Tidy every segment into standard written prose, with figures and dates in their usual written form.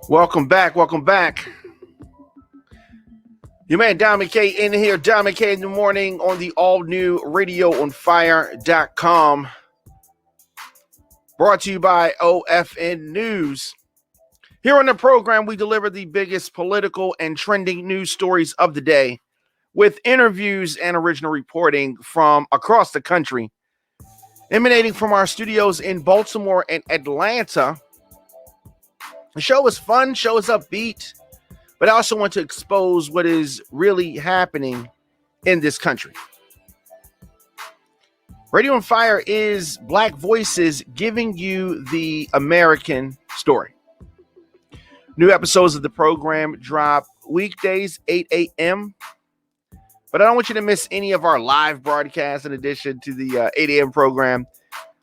Welcome back. Welcome back. Your man Diamond K in here. Diamond K in the morning on the all-new radioonfire.com. Brought to you by OFN News. Here on the program, we deliver the biggest political and trending news stories of the day with interviews and original reporting from across the country. Emanating from our studios in Baltimore and Atlanta. The show is fun, show is upbeat, but I also want to expose what is really happening in this country. Radio on Fire is Black voices giving you the American story. New episodes of the program drop weekdays, 8 a.m. But I don't want you to miss any of our live broadcasts in addition to the 8 a.m. program.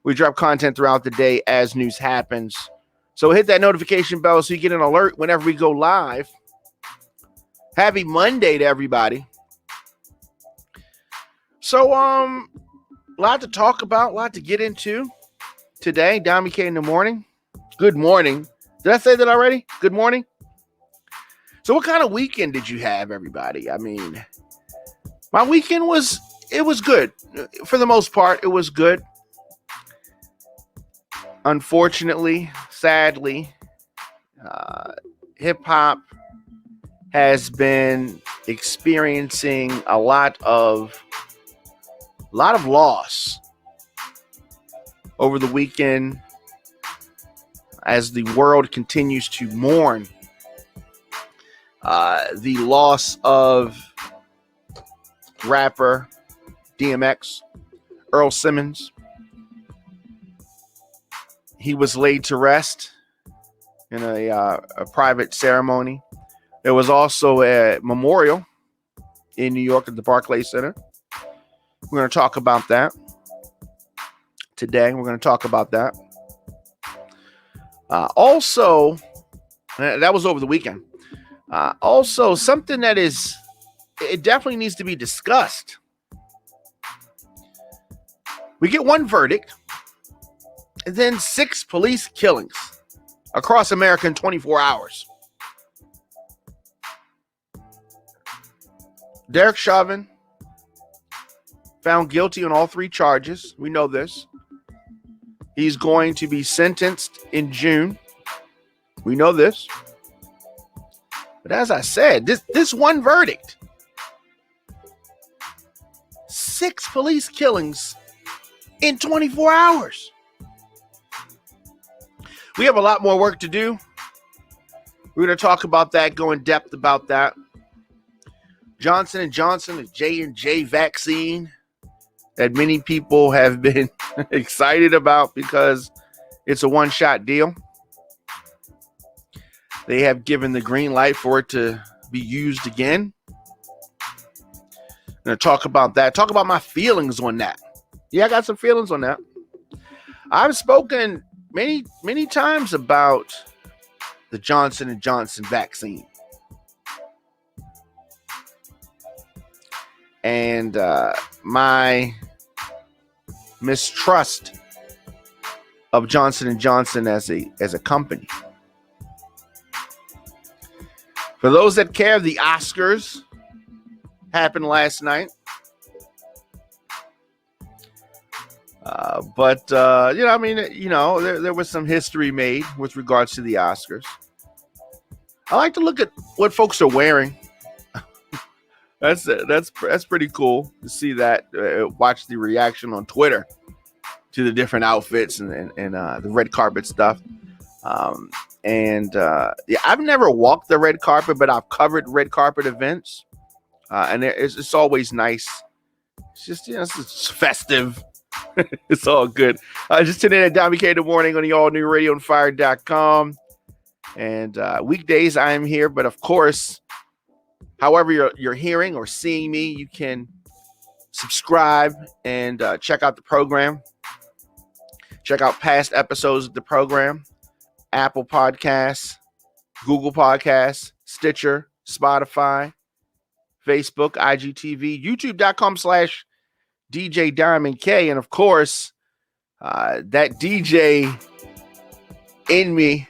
We drop content throughout the day as news happens. So hit that notification bell so you get an alert whenever we go live. Happy Monday to everybody. So, a lot to talk about, a lot to get into today. Diamond K in the morning. Good morning. Did I say that already? Good morning. So what kind of weekend did you have, everybody? I mean, my weekend was good. For the most part, it was good. Unfortunately, sadly, hip-hop has been experiencing a lot of loss over the weekend as the world continues to mourn the loss of rapper DMX, Earl Simmons. He was laid to rest in a private ceremony. There was also a memorial in New York at the Barclays Center. We're going to talk about that today. We're going to talk about that. Also, that was over the weekend. Also, something that it definitely needs to be discussed. We get one verdict, and then 6 police killings across America in 24 hours. Derek Chauvin found guilty on all 3 charges. We know this. He's going to be sentenced in June. We know this. But as I said, this one verdict, 6 police killings in 24 hours. We have a lot more work to do. We're going to talk about that, go in depth about that. Johnson & Johnson, the J&J vaccine that many people have been excited about because it's a one-shot deal. They have given the green light for it to be used again. I'm going to talk about that. Talk about my feelings on that. Yeah, I got some feelings on that. I've spoken many times about the Johnson & Johnson vaccine. And my mistrust of Johnson & Johnson as a company. For those that care, the Oscars happened last night. But there was some history made with regards to the Oscars. I like to look at what folks are wearing. That's pretty cool to see that. Watch the reaction on Twitter to the different outfits and the red carpet stuff. I've never walked the red carpet, but I've covered red carpet events, and it's always nice. It's just it's festive. It's all good. Just tune in at Diamond K in the morning on the all new radioonfire.com. And weekdays I am here, but of course, however you're hearing or seeing me, you can subscribe and check out the program. Check out past episodes of the program. Apple Podcasts, Google Podcasts, Stitcher, Spotify, Facebook, IGTV, youtube.com/djdiamondk. And of course, that DJ in me,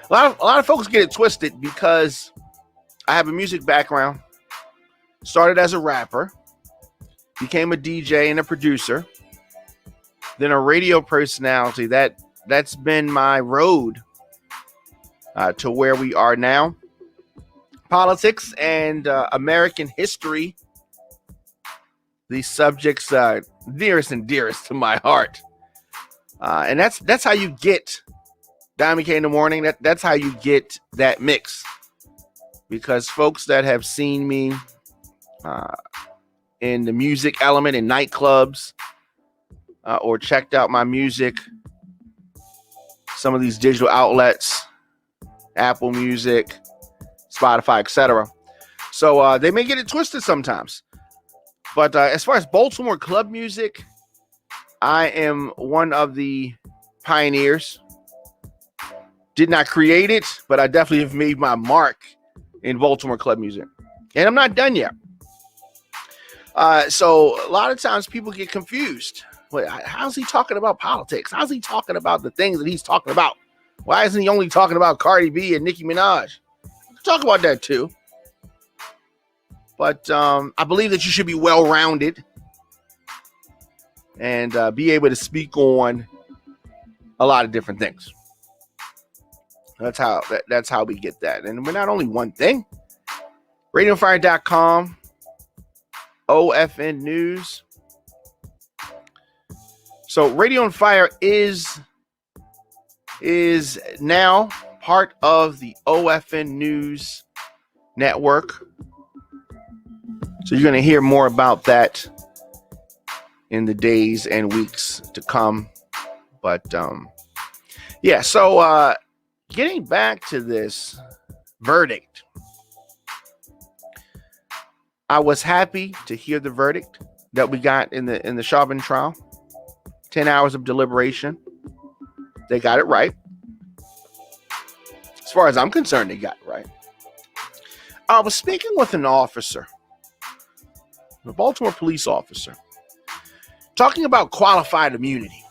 A lot of folks get it twisted because I have a music background. Started as a rapper, became a DJ and a producer, then a radio personality. That's been my road to where we are now. Politics and American history, these subjects nearest and dearest to my heart. And that's how you get Diamond K in the morning. That's how you get that mix. Because folks that have seen me in the music element in nightclubs or checked out my music, some of these digital outlets, Apple Music, Spotify, etc. So they may get it twisted sometimes. But as far as Baltimore Club music, I am one of the pioneers. Did not create it, but I definitely have made my mark in Baltimore Club music. And I'm not done yet. So a lot of times people get confused. Wait, how's he talking about politics? How's he talking about the things that he's talking about? Why isn't he only talking about Cardi B and Nicki Minaj? Talk about that too. But I believe that you should be well-rounded and be able to speak on a lot of different things. That's how we get that. And we're not only one thing. RadioFire.com, OFN News. So Radio on Fire is now part of the OFN News network. So you're going to hear more about that in the days and weeks to come. But yeah, so getting back to this verdict, I was happy to hear the verdict that we got in the Chauvin trial. 10 hours of deliberation. They got it right. As far as I'm concerned, they got it right. I was speaking with an officer, a Baltimore police officer, talking about qualified immunity.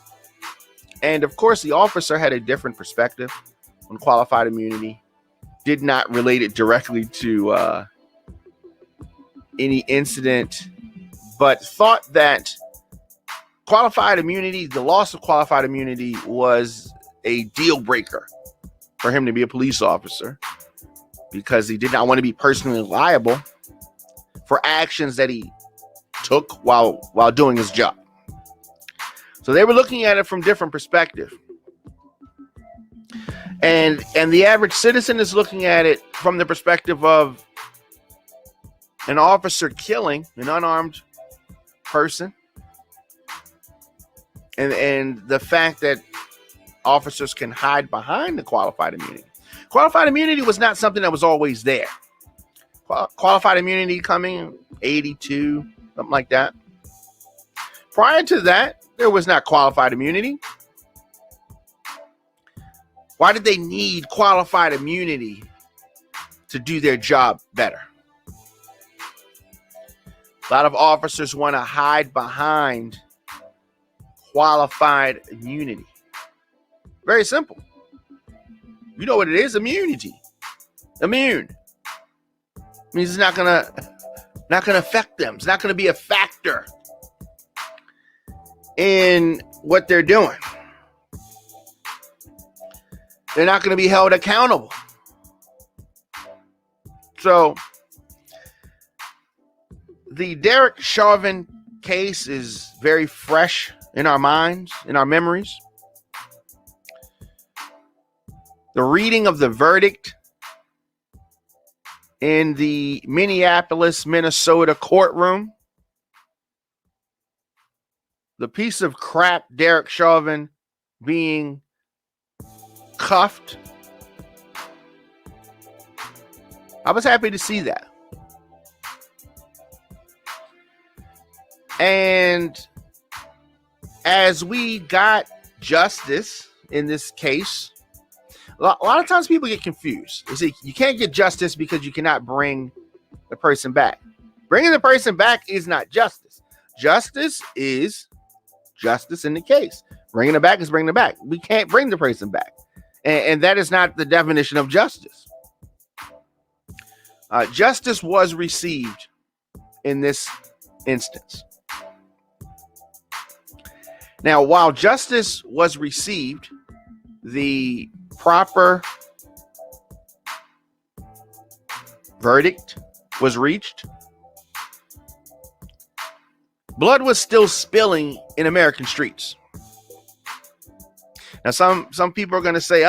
And of course, the officer had a different perspective on qualified immunity, did not relate it directly to any incident, but thought that qualified immunity, the loss of qualified immunity, was a deal breaker for him to be a police officer because he did not want to be personally liable for actions that he took while doing his job. So they were looking at it from different perspective. And the average citizen is looking at it from the perspective of an officer killing an unarmed person. And the fact that officers can hide behind the qualified immunity. Qualified immunity was not something that was always there. Qualified immunity coming 82, something like that. Prior to that, there was not qualified immunity. Why did they need qualified immunity to do their job better? A lot of officers want to hide behind qualified immunity. Very simple. You know what it is? Immunity. Immune means it's not gonna affect them. It's not gonna be a factor in what they're doing. They're not gonna be held accountable. So the Derek Chauvin case is very fresh in our minds, in our memories. The reading of the verdict in the Minneapolis, Minnesota courtroom. The piece of crap Derek Chauvin being cuffed. I was happy to see that. And as we got justice in this case, a lot of times people get confused. You see, you can't get justice because you cannot bring the person back. Bringing the person back is not justice. Justice is justice in the case. Bringing it back is bringing it back. We can't bring the person back. And that is not the definition of justice. Justice was received in this instance. Now, while justice was received, the proper verdict was reached. Blood was still spilling in American streets. Now, some people are going to say,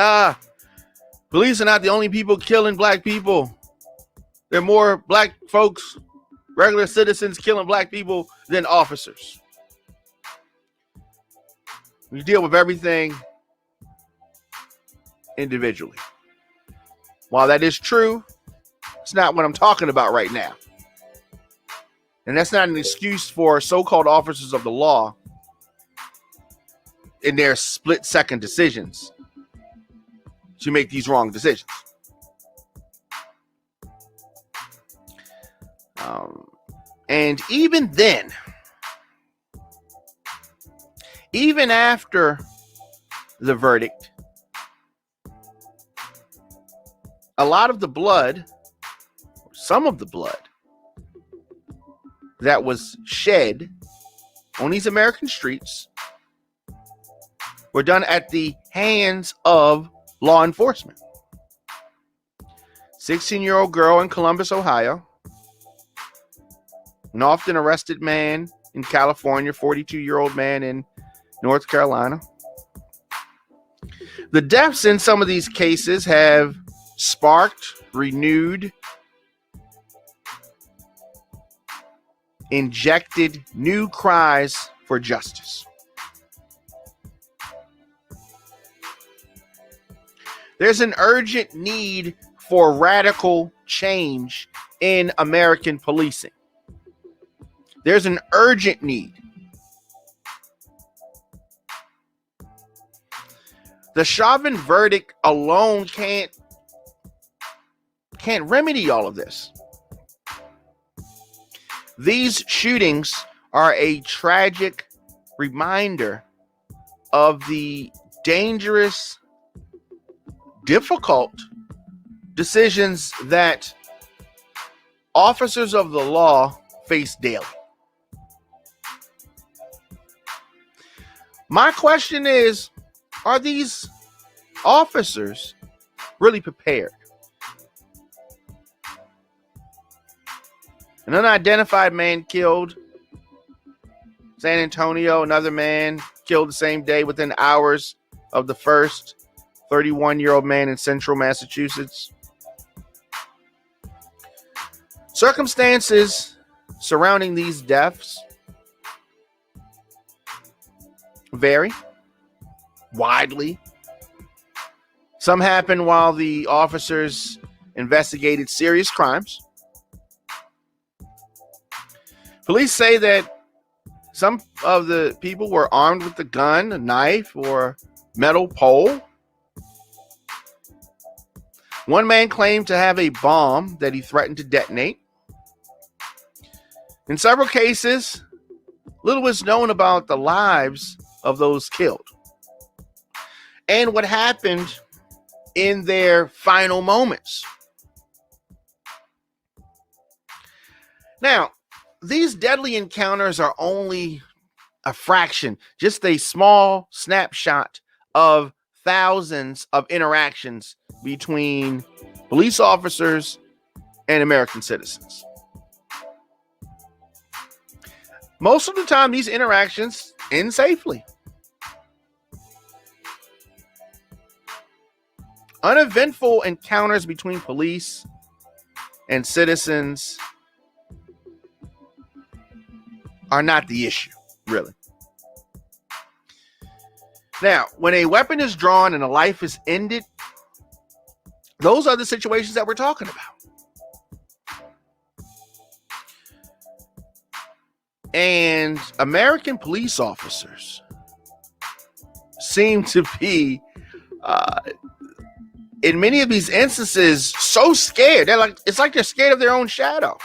police are not the only people killing black people. There are more black folks, regular citizens killing black people than officers. We deal with everything individually. While that is true, it's not what I'm talking about right now. And that's not an excuse for so-called officers of the law in their split-second decisions to make these wrong decisions. And even then, even after the verdict, a lot of the blood, some of the blood that was shed on these American streets were done at the hands of law enforcement. 16-year-old girl in Columbus, Ohio. An often arrested man in California, 42-year-old man in North Carolina. The deaths in some of these cases have sparked, renewed, injected new cries for justice. There's an urgent need for radical change in American policing. There's an urgent need. The Chauvin verdict alone can't remedy all of this. These shootings are a tragic reminder of the dangerous, difficult decisions that officers of the law face daily. My question is, are these officers really prepared? An unidentified man killed San Antonio. Another man killed the same day within hours of the first. 31-year-old man in central Massachusetts. Circumstances surrounding these deaths vary widely. Some happened while the officers investigated serious crimes. Police say that some of the people were armed with a gun, a knife, or metal pole. One man claimed to have a bomb that he threatened to detonate. In several cases, little is known about the lives of those killed and what happened in their final moments. Now, these deadly encounters are only a fraction, just a small snapshot of thousands of interactions between police officers and American citizens. Most of the time, these interactions end safely. Uneventful encounters between police and citizens are not the issue, really. Now, when a weapon is drawn and a life is ended, those are the situations that we're talking about. And American police officers seem to be, in many of these instances, so scared. It's like they're scared of their own shadow.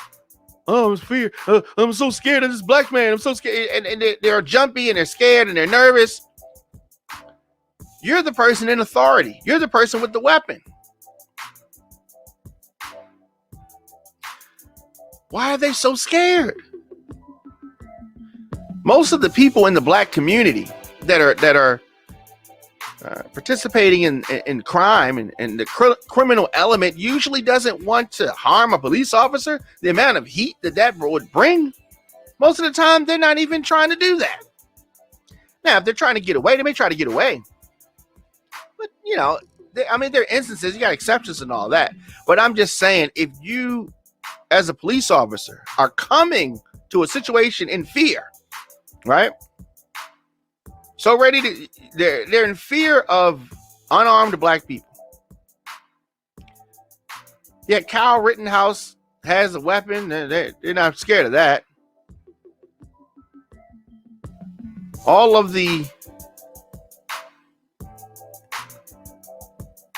Oh, I'm fear. I'm so scared of this black man. I'm so scared. And they're jumpy and they're scared and they're nervous. You're the person in authority. You're the person with the weapon. Why are they so scared? Most of the people in the black community that are participating in crime and the criminal element usually doesn't want to harm a police officer. The amount of heat that would bring, most of the time, they're not even trying to do that. Now, if they're trying to get away, they may try to get away. But, there are instances, you got exceptions and all that. But I'm just saying, if you, as a police officer, are coming to a situation in fear, right? So they're in fear of unarmed black people. Yet Kyle Rittenhouse has a weapon. They're not scared of that. All of the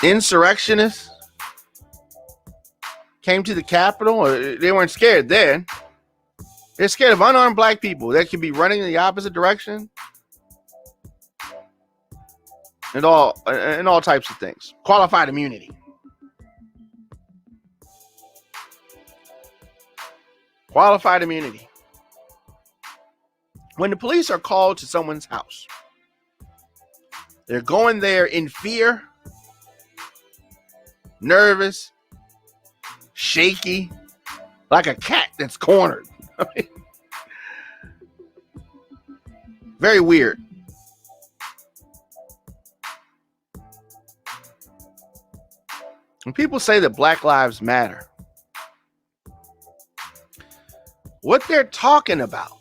insurrectionists came to the Capitol. They weren't scared then. They're scared of unarmed black people that could be running in the opposite direction. And all types of things. Qualified immunity. Qualified immunity. When the police are called to someone's house, they're going there in fear, nervous, shaky, like a cat that's cornered. Very weird. When people say that Black Lives Matter, what they're talking about,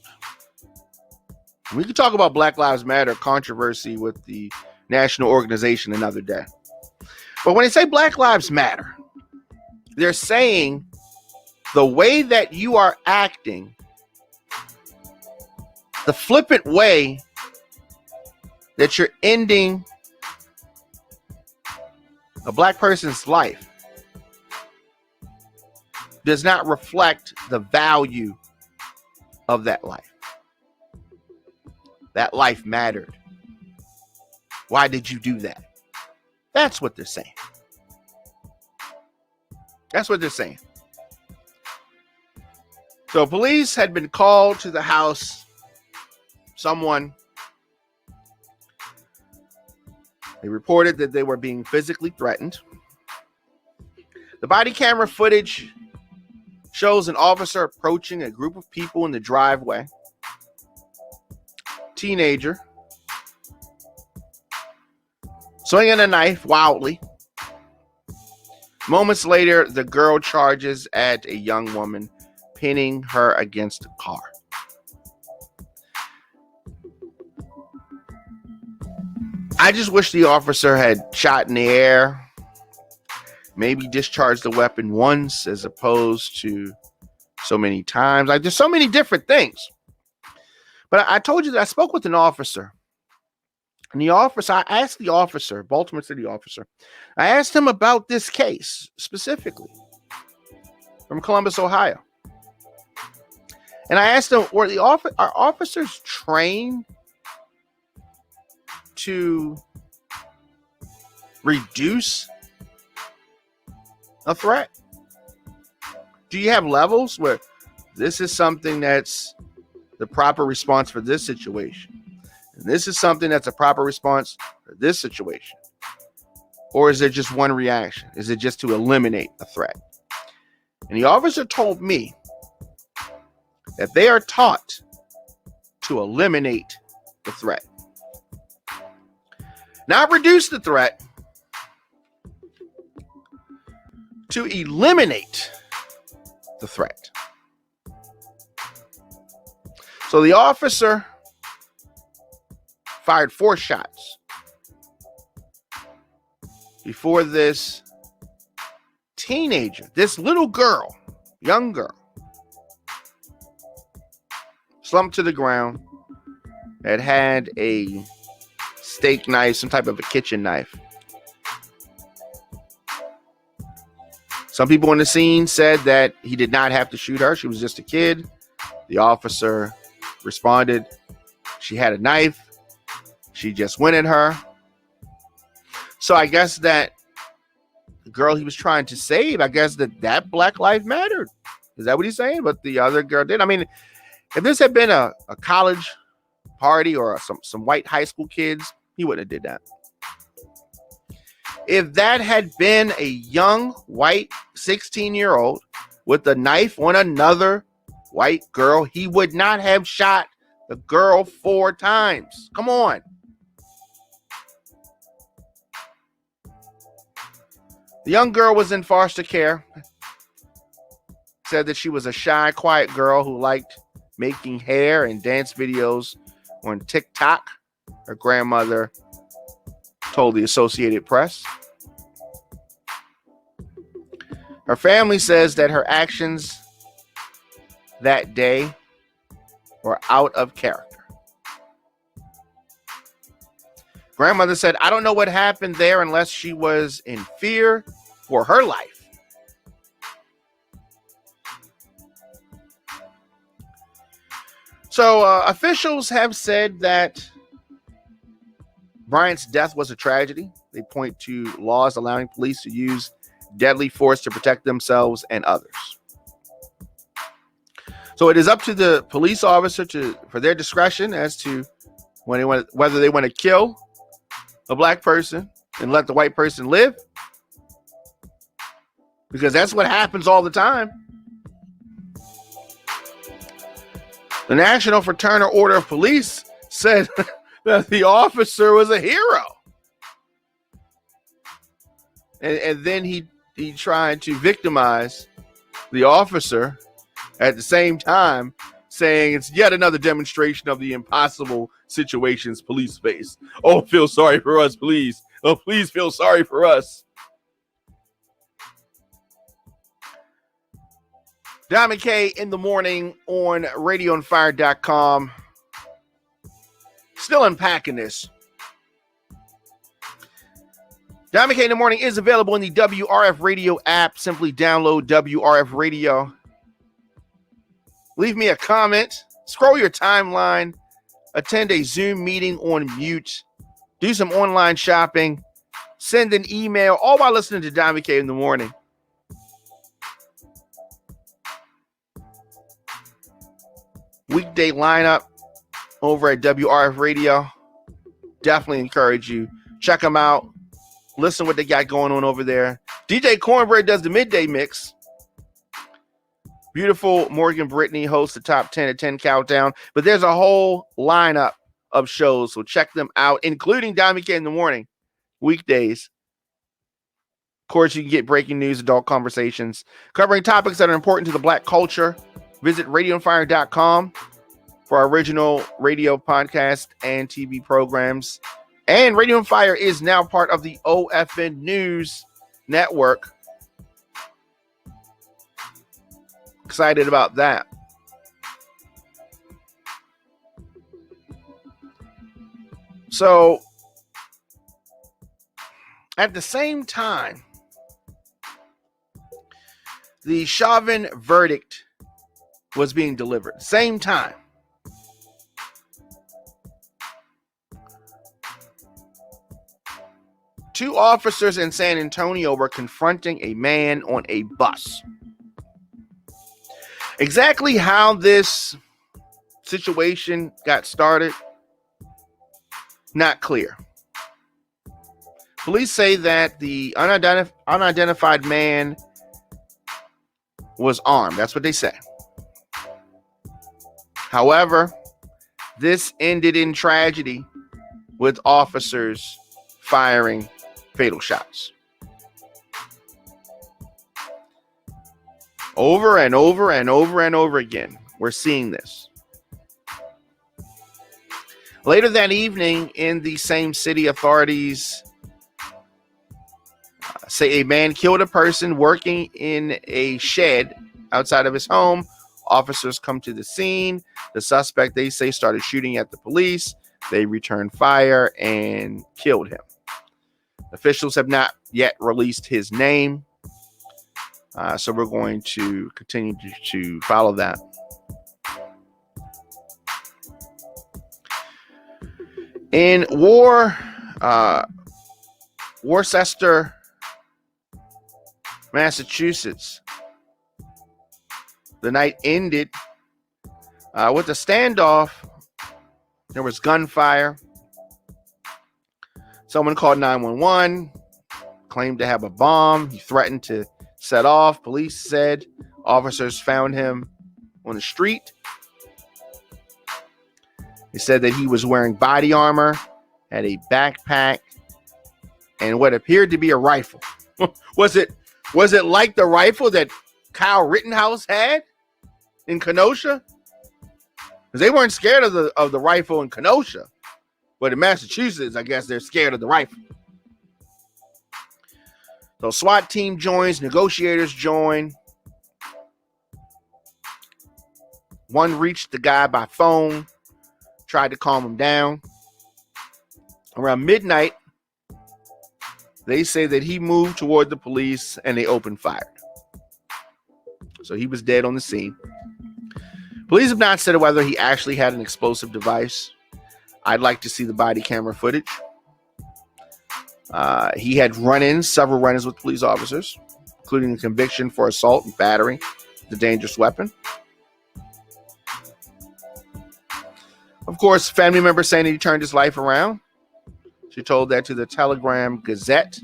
we can talk about Black Lives Matter controversy with the national organization another day. But when they say Black Lives Matter, they're saying the way that you are acting, the flippant way that you're ending a black person's life, does not reflect the value of that life. That life mattered. Why did you do that? That's what they're saying. That's what they're saying. So police had been called to the house. They reported that they were being physically threatened. The body camera footage shows an officer approaching a group of people in the driveway. Teenager swinging a knife wildly. Moments later, the girl charges at a young woman, pinning her against a car. I just wish the officer had shot in the air, maybe discharged the weapon once as opposed to so many times. There's so many different things. But I told you that I spoke with an officer. And I asked the officer, Baltimore City officer, I asked him about this case specifically from Columbus, Ohio. And I asked him, are officers trained to reduce a threat? Do you have levels where this is something that's the proper response for this situation, and this is something that's a proper response for this situation? Or is it just one reaction? Is it just to eliminate a threat? And the officer told me that they are taught to eliminate the threat. Not reduce the threat, to eliminate the threat. So the officer fired 4 shots before this teenager, this little girl, young girl, slumped to the ground, had a steak knife, some type of a kitchen knife. Some people in the scene said that he did not have to shoot her. She was just a kid. The officer responded, she had a knife. She just went at her. So I guess that the girl he was trying to save, I guess that Black Lives mattered. Is that what he's saying? But the other girl did. I mean, if this had been a college party or some white high school kids, he wouldn't have did that. If that had been a young white 16-year-old with a knife on another white girl, he would not have shot the girl 4 times. Come on. The young girl was in foster care. Said that she was a shy, quiet girl who liked making hair and dance videos on TikTok. Her grandmother told the Associated Press. Her family says that her actions that day were out of character. Grandmother said, I don't know what happened there unless she was in fear for her life. So officials have said that Bryant's death was a tragedy. They point to laws allowing police to use deadly force to protect themselves and others. So it is up to the police officer for their discretion as to whether they want to kill a black person and let the white person live, because that's what happens all the time. The National Fraternal Order of Police said that the officer was a hero, and then he tried to victimize the officer at the same time, saying it's yet another demonstration of the impossible situations police face. Oh, feel sorry for us, please. Oh, please feel sorry for us. Diamond K in the morning on radioonfire.com. Still unpacking this. Diamond K in the morning is available in the WRF Radio app. Simply download WRF Radio. Leave me a comment. Scroll your timeline. Attend a Zoom meeting on mute. Do some online shopping. Send an email, all while listening to Diamond K in the morning. Weekday lineup over at WRF Radio. Definitely encourage you. Check them out. Listen what they got going on over there. DJ Cornbread does the midday mix. Beautiful Morgan Brittany hosts the top 10 at 10 countdown. But there's a whole lineup of shows, so check them out, including Diamond K in the morning, weekdays. Of course, you can get breaking news, adult conversations, covering topics that are important to the black culture. Visit radioonfire.com for our original radio podcast and TV programs. And Radio on Fire is now part of the OFN News Network. Excited about that. So, at the same time, the Chauvin verdict was being delivered. Same time. Two officers in San Antonio were confronting a man on a bus. Exactly how this situation got started, not clear. Police say that the unidentified man was armed. That's what they say. However, this ended in tragedy with officers firing fatal shots. Over and over and over and over again, we're seeing this. Later that evening in the same city, authorities say a man killed a person working in a shed outside of his home. Officers come to the scene. The suspect, they say, started shooting at the police. They returned fire and killed him. Officials have not yet released his name. So we're going to continue to follow that. In war Worcester, Massachusetts. The night ended with a standoff. There was gunfire. Someone called 911, claimed to have a bomb. He threatened to set off. Police said officers found him on the street. They said that he was wearing body armor, had a backpack, and what appeared to be a rifle. Was it like the rifle that Kyle Rittenhouse had in Kenosha? Because they weren't scared of the rifle in Kenosha. But in Massachusetts, I guess they're scared of the rifle. So SWAT team joins, negotiators join. One reached the guy by phone, tried to calm him down. Around midnight, they say that he moved toward the police and they opened fire. So he was dead on the scene. Police have not said whether he actually had an explosive device. I'd like to see the body camera footage. He had several run-ins with police officers, including a conviction for assault and battery with a dangerous weapon. Of course, family members saying that he turned his life around. She told that to the Telegram Gazette.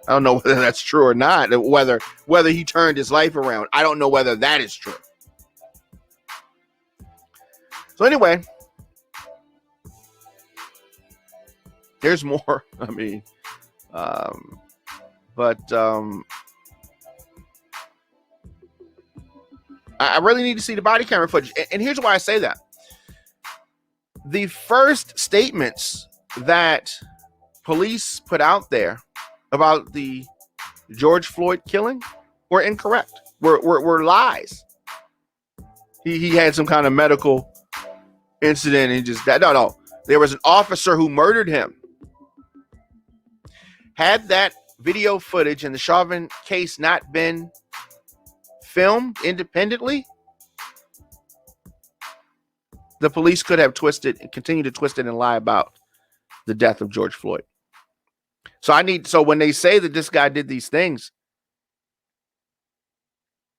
I don't know whether that's true or not. Whether he turned his life around. I don't know whether that is true. So anyway, there's more. I mean, but I really need to see the body camera footage. And here's why I say that. The first statements that police put out there about the George Floyd killing were incorrect, were lies. He had some kind of medical incident and just that. No. There was an officer who murdered him. Had that video footage in the Chauvin case not been filmed independently, the police could have twisted and continue to twist it and lie about the death of George Floyd. So when they say that this guy did these things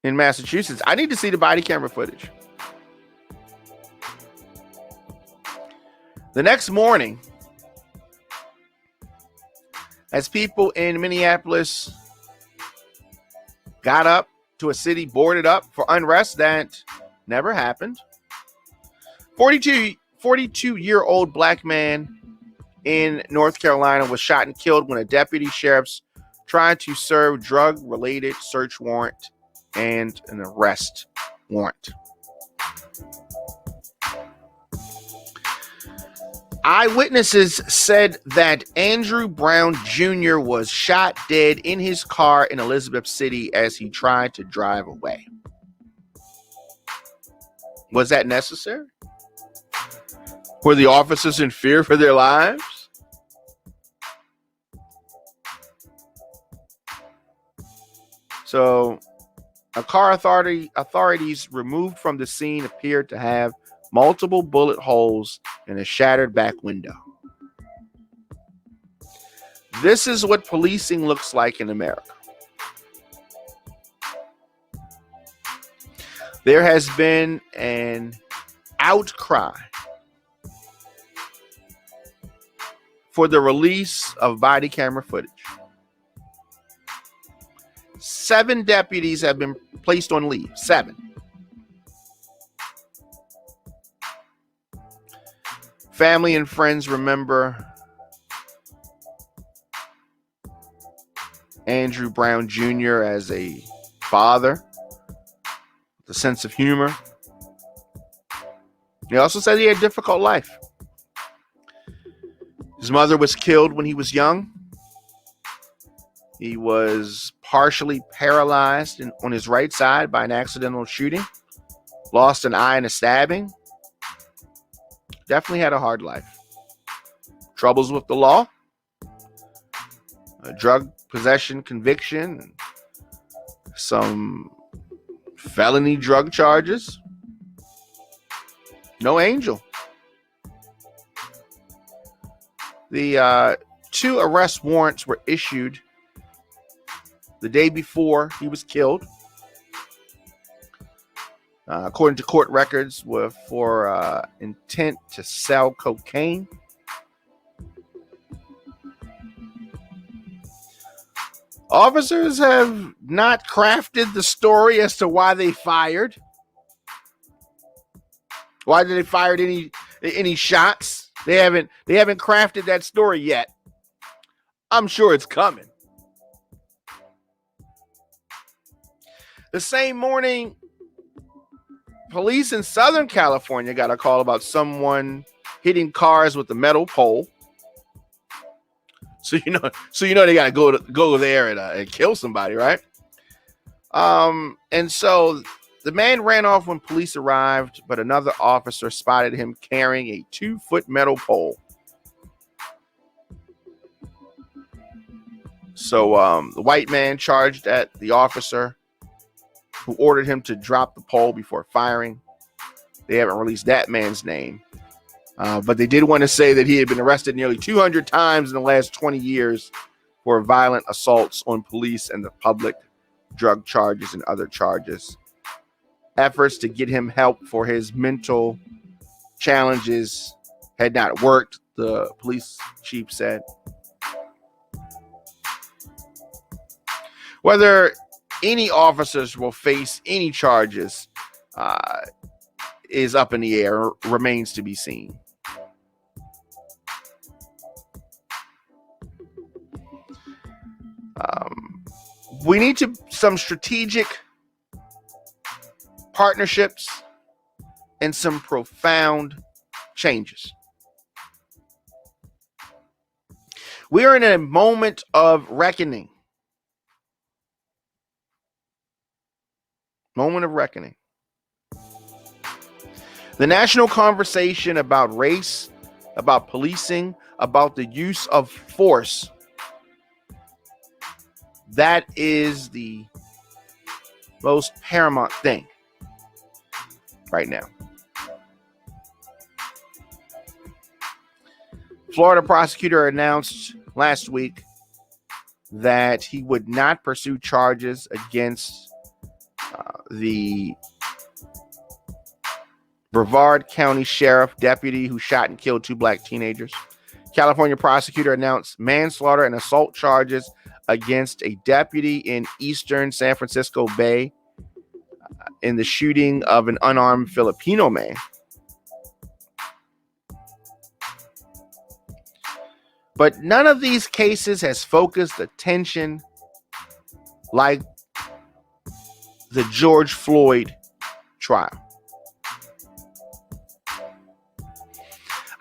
in Massachusetts, I need to see the body camera footage. The next morning, as people in Minneapolis got up to a city boarded up for unrest that never happened, 42-year-old black man in North Carolina was shot and killed when a deputy sheriff's tried to serve drug-related search warrant and an arrest warrant. Eyewitnesses said that Andrew Brown Jr. was shot dead in his car in Elizabeth City as he tried to drive away. Was that necessary? Were the officers in fear for their lives? So, a car authorities removed from the scene appeared to have multiple bullet holes and a shattered back window. This is what policing looks like in America. There has been an outcry for the release of body camera footage. 7 deputies have been placed on leave. 7. Family and friends remember Andrew Brown Jr. as a father with a sense of humor. He also said he had a difficult life. His mother was killed when he was young. He was partially paralyzed on his right side by an accidental shooting. Lost an eye in a stabbing. Definitely had a hard life. Troubles with the law. A drug possession conviction. Some felony drug charges. No angel. The 2 arrest warrants were issued the day before he was killed. According to court records, were for intent to sell cocaine. Officers have not crafted the story as to why they fired. Why did they fire any shots? They haven't crafted that story yet. I'm sure it's coming. The same morning, police in Southern California got a call about someone hitting cars with a metal pole. So you know they gotta go there and kill somebody, right? And so the man ran off when police arrived, but another officer spotted him carrying a 2-foot metal pole. So the white man charged at the officer who ordered him to drop the pole before firing. They haven't released that man's name. But they did want to say that he had been arrested nearly 200 times in the last 20 years for violent assaults on police and the public, drug charges, and other charges. Efforts to get him help for his mental challenges had not worked, the police chief said. Whether any officers will face any charges is up in the air, remains to be seen. We need some strategic partnerships and some profound changes. We are in a moment of reckoning. Moment of reckoning. The national conversation about race, about policing, about the use of force, that is the most paramount thing right now. Florida prosecutor announced last week that he would not pursue charges against the Brevard County Sheriff deputy who shot and killed 2 black teenagers. California prosecutor announced manslaughter and assault charges against a deputy in eastern San Francisco Bay in the shooting of an unarmed Filipino man. But none of these cases has focused attention like the George Floyd trial.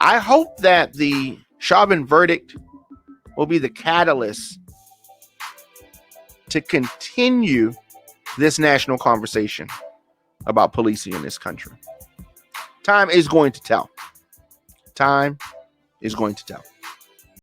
I hope that the Chauvin verdict will be the catalyst to continue this national conversation about policing in this country. Time is going to tell. Time is going to tell.